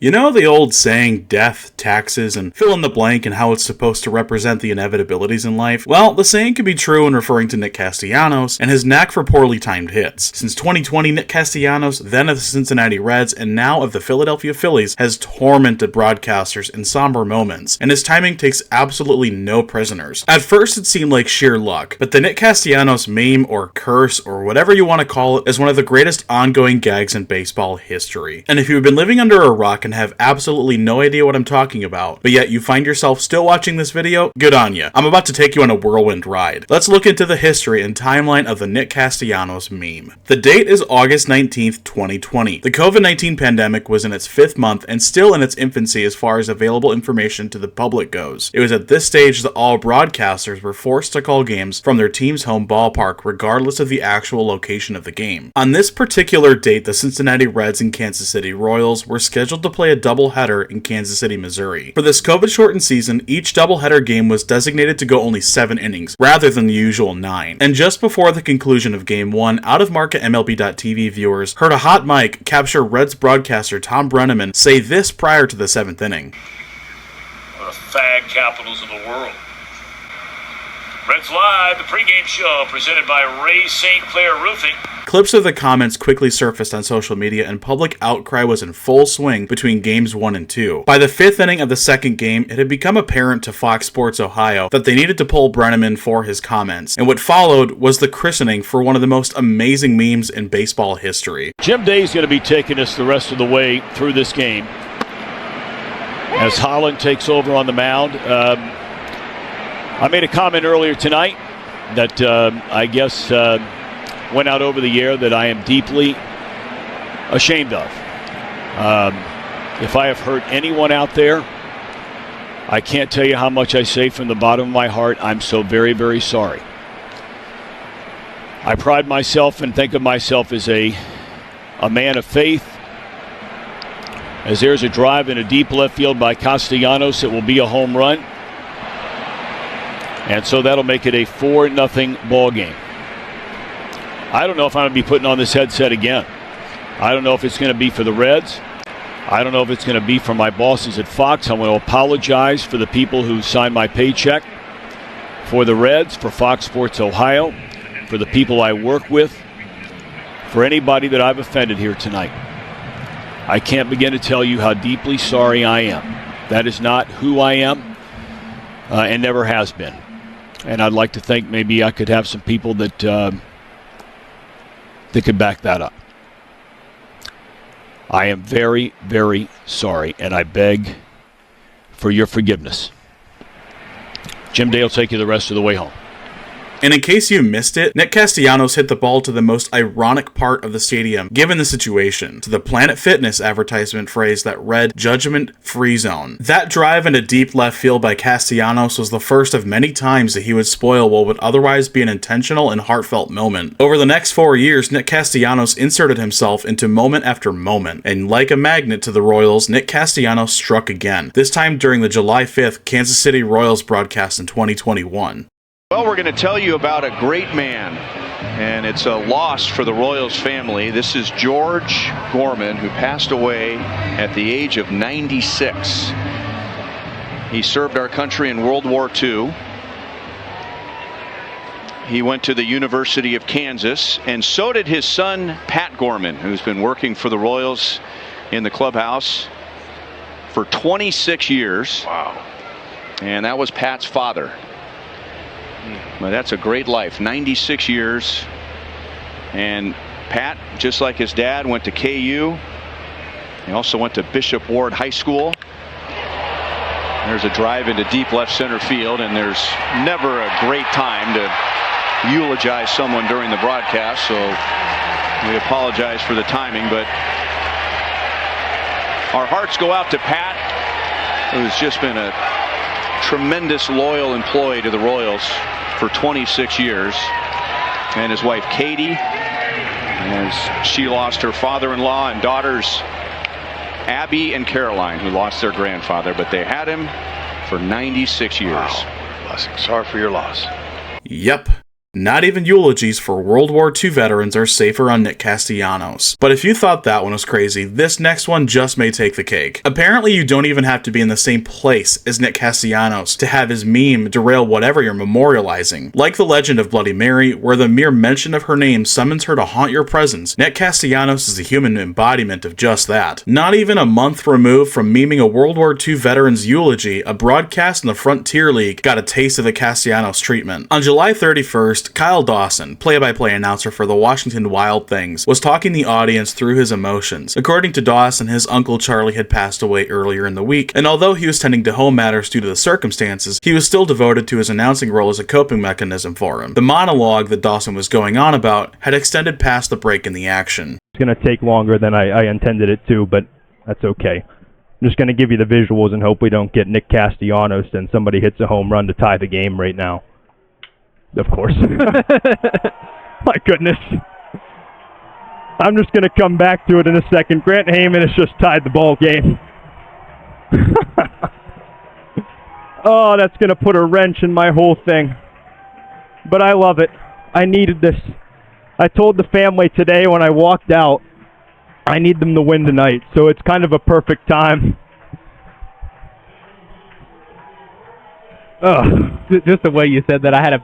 You know the old saying, death, taxes, and fill in the blank and how it's supposed to represent the inevitabilities in life? Well, the saying can be true in referring to Nick Castellanos and his knack for poorly timed hits. Since 2020, Nick Castellanos, then of the Cincinnati Reds and now of the Philadelphia Phillies, has tormented broadcasters in somber moments, and his timing takes absolutely no prisoners. At first it seemed like sheer luck, but the Nick Castellanos meme or curse or whatever you want to call it is one of the greatest ongoing gags in baseball history. And if you've been living under a rock and have absolutely no idea what I'm talking about, but yet you find yourself still watching this video, good on ya. I'm about to take you on a whirlwind ride. Let's look into the history and timeline of the Nick Castellanos meme. The date is August 19th, 2020. The COVID-19 pandemic was in its 5th month and still in its infancy as far as available information to the public goes. It was at this stage that all broadcasters were forced to call games from their team's home ballpark regardless of the actual location of the game. On this particular date, the Cincinnati Reds and Kansas City Royals were scheduled to play a doubleheader in Kansas City, Missouri. For this COVID-shortened season, each doubleheader game was designated to go only 7 innings, rather than the usual 9. And just before the conclusion of Game 1, out-of-market MLB.TV viewers heard a hot mic capture Reds broadcaster Tom Brenneman say this prior to the 7th inning. One of the fag capitals of the world. Reds Live, the pregame show presented by Ray St. Clair Roofing. Clips of the comments quickly surfaced on social media and public outcry was in full swing between games 1 and 2. By the 5th inning of the second game, it had become apparent to Fox Sports Ohio that they needed to pull Brenneman for his comments, and what followed was the christening for one of the most amazing memes in baseball history. Jim Day's going to be taking us the rest of the way through this game as Holland takes over on the mound. I made a comment earlier tonight that I guess went out over the air that I am deeply ashamed of. If I have hurt anyone out there, I can't tell you how much I say from the bottom of my heart. I'm so very, very sorry. I pride myself and think of myself as a man of faith. As there's a drive in a deep left field by Castellanos, it will be a home run. And so that'll make it a 4-0 ball game. I don't know if I'm going to be putting on this headset again. I don't know if it's going to be for the Reds. I don't know if it's going to be for my bosses at Fox. I want to apologize for the people who signed my paycheck, for the Reds, for Fox Sports Ohio, for the people I work with, for anybody that I've offended here tonight. I can't begin to tell you how deeply sorry I am. That is not who I am and never has been. And I'd like to think maybe I could have some people that could back that up. I am very, very sorry, and I beg for your forgiveness. Jim Day will take you the rest of the way home. And in case you missed it, Nick Castellanos hit the ball to the most ironic part of the stadium, given the situation, to the Planet Fitness advertisement phrase that read, "Judgment Free Zone." That drive into deep left field by Castellanos was the first of many times that he would spoil what would otherwise be an intentional and heartfelt moment. Over the next 4 years, Nick Castellanos inserted himself into moment after moment, and like a magnet to the Royals, Nick Castellanos struck again, this time during the July 5th Kansas City Royals broadcast in 2021. Well, we're going to tell you about a great man, and it's a loss for the Royals family. This is George Gorman, who passed away at the age of 96. He served our country in World War II. He went to the University of Kansas, and so did his son, Pat Gorman, who's been working for the Royals in the clubhouse for 26 years. Wow. And that was Pat's father. Well, that's a great life, 96 years. And Pat, just like his dad, went to KU. He also went to Bishop Ward High School. There's a drive into deep left center field, and there's never a great time to eulogize someone during the broadcast, so we apologize for the timing, but our hearts go out to Pat, who's just been a tremendous loyal employee to the Royals for 26 years, and his wife Katie, as she lost her father-in-law and daughters Abby and Caroline, who lost their grandfather, but they had him for 96 years. Wow. Sorry for your loss. Yep. Not even eulogies for World War II veterans are safer on Nick Castellanos. But if you thought that one was crazy, this next one just may take the cake. Apparently you don't even have to be in the same place as Nick Castellanos to have his meme derail whatever you're memorializing. Like the legend of Bloody Mary, where the mere mention of her name summons her to haunt your presence, Nick Castellanos is the human embodiment of just that. Not even a month removed from memeing a World War II veteran's eulogy, a broadcast in the Frontier League got a taste of the Castellanos treatment. On July 31st, Kyle Dawson, play-by-play announcer for the Washington Wild Things, was talking the audience through his emotions. According to Dawson, his uncle Charlie had passed away earlier in the week, and although he was tending to home matters due to the circumstances, he was still devoted to his announcing role as a coping mechanism for him. The monologue that Dawson was going on about had extended past the break in the action. It's going to take longer than I intended it to, but that's okay. I'm just going to give you the visuals and hope we don't get Nick Castellanos and somebody hits a home run to tie the game right now. Of course. My goodness. I'm just going to come back to it in a second. Grant Heyman has just tied the ball game. Oh, that's going to put a wrench in my whole thing. But I love it. I needed this. I told the family today when I walked out, I need them to win tonight. So it's kind of a perfect time. Just the way you said that, I had a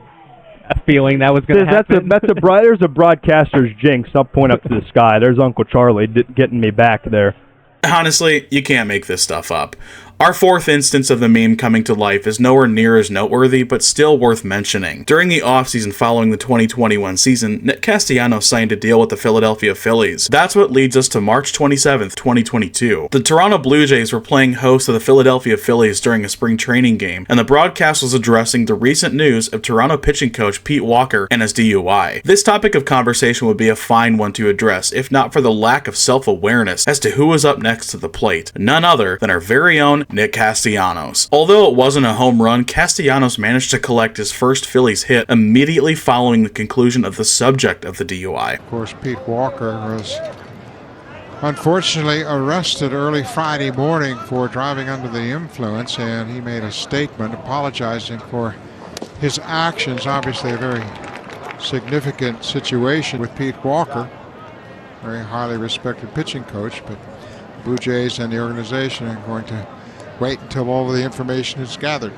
feeling that was going to happen. There's a broadcaster's jinx. I'll point up to the sky. There's Uncle Charlie getting me back there. Honestly, you can't make this stuff up. Our fourth instance of the meme coming to life is nowhere near as noteworthy, but still worth mentioning. During the offseason following the 2021 season, Nick Castellanos signed a deal with the Philadelphia Phillies. That's what leads us to March 27th, 2022. The Toronto Blue Jays were playing host to the Philadelphia Phillies during a spring training game, and the broadcast was addressing the recent news of Toronto pitching coach Pete Walker and his DUI. This topic of conversation would be a fine one to address, if not for the lack of self-awareness as to who was up next to the plate. None other than our very own Nick Castellanos. Although it wasn't a home run, Castellanos managed to collect his first Phillies hit immediately following the conclusion of the subject of the DUI. Of course, Pete Walker was unfortunately arrested early Friday morning for driving under the influence, and he made a statement apologizing for his actions. Obviously a very significant situation with Pete Walker, very highly respected pitching coach, but Blue Jays and the organization are going to wait until all of the information is gathered.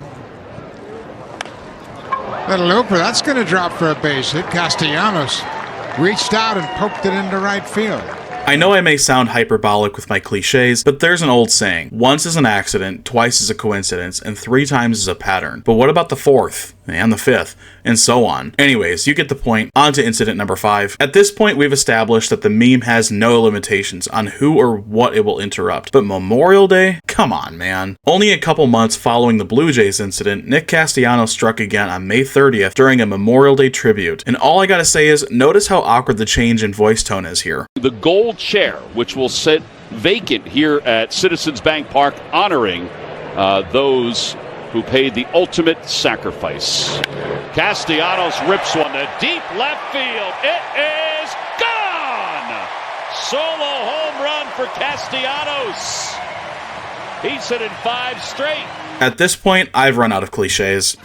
That looper, that's going to drop for a base hit. Castellanos reached out and poked it into right field. I know I may sound hyperbolic with my cliches, but there's an old saying, once is an accident, twice is a coincidence, and 3 times is a pattern. But what about the 4th? And the 5th? And so on. Anyways, you get the point. On to incident number 5. At this point, we've established that the meme has no limitations on who or what it will interrupt. But Memorial Day? Come on, man. Only a couple months following the Blue Jays incident, Nick Castellanos struck again on May 30th during a Memorial Day tribute. And all I gotta say is, notice how awkward the change in voice tone is here. The gold chair, which will sit vacant here at Citizens Bank Park, honoring those who paid the ultimate sacrifice. Castellanos rips one to deep left field. It is gone! Solo home run for Castellanos. He's hit in 5 straight. At this point, I've run out of cliches.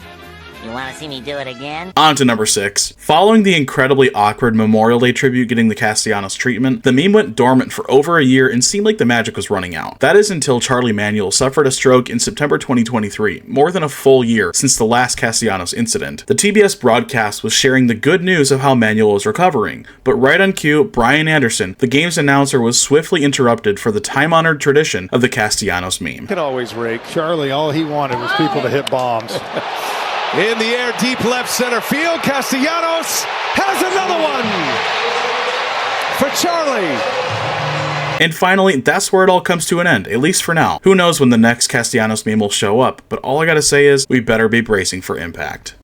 You want to see me do it again? On to number 6. Following the incredibly awkward Memorial Day tribute getting the Castellanos treatment, the meme went dormant for over a year and seemed like the magic was running out. That is until Charlie Manuel suffered a stroke in September 2023, more than a full year since the last Castellanos incident. The TBS broadcast was sharing the good news of how Manuel was recovering, but right on cue, Brian Anderson, the game's announcer, was swiftly interrupted for the time-honored tradition of the Castellanos meme. Can always rake. Charlie, all he wanted was people to hit bombs. In the air, deep left center field. Castellanos has another one for Charlie. And finally, that's where it all comes to an end, at least for now. Who knows when the next Castellanos meme will show up, but all I gotta say is, we better be bracing for impact.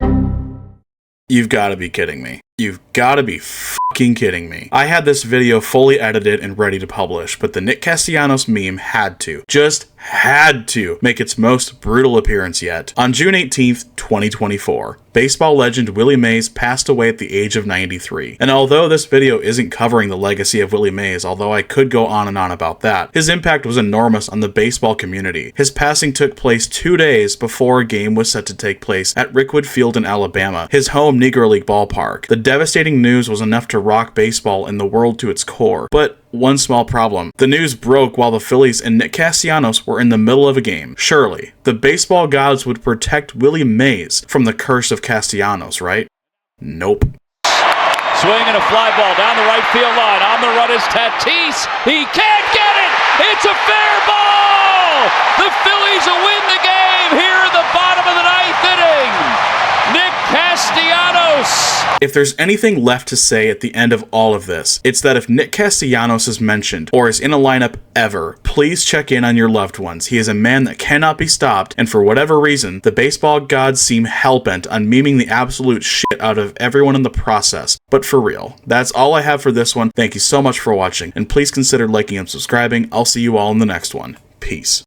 You've gotta be kidding me. You've gotta be fucking kidding me. I had this video fully edited and ready to publish, but the Nick Castellanos meme just had to make its most brutal appearance yet. On June 18th, 2024, baseball legend Willie Mays passed away at the age of 93. And although this video isn't covering the legacy of Willie Mays, although I could go on and on about that, his impact was enormous on the baseball community. His passing took place 2 days before a game was set to take place at Rickwood Field in Alabama, his home Negro League ballpark. The devastating news was enough to rock baseball and the world to its core, but one small problem. The news broke while the Phillies and Nick Castellanos were in the middle of a game. Surely, the baseball gods would protect Willie Mays from the curse of Castellanos, right? Nope. Swing and a fly ball down the right field line. On the run is Tatis. He can't get it. It's a fair ball. The Phillies will win the game here at the bottom of the ninth inning. Nick Castellanos. If there's anything left to say at the end of all of this, it's that if Nick Castellanos is mentioned or is in a lineup ever, please check in on your loved ones. He is a man that cannot be stopped, and for whatever reason, the baseball gods seem hellbent on memeing the absolute shit out of everyone in the process. But for real, that's all I have for this one. Thank you so much for watching, and please consider liking and subscribing. I'll see you all in the next one. Peace.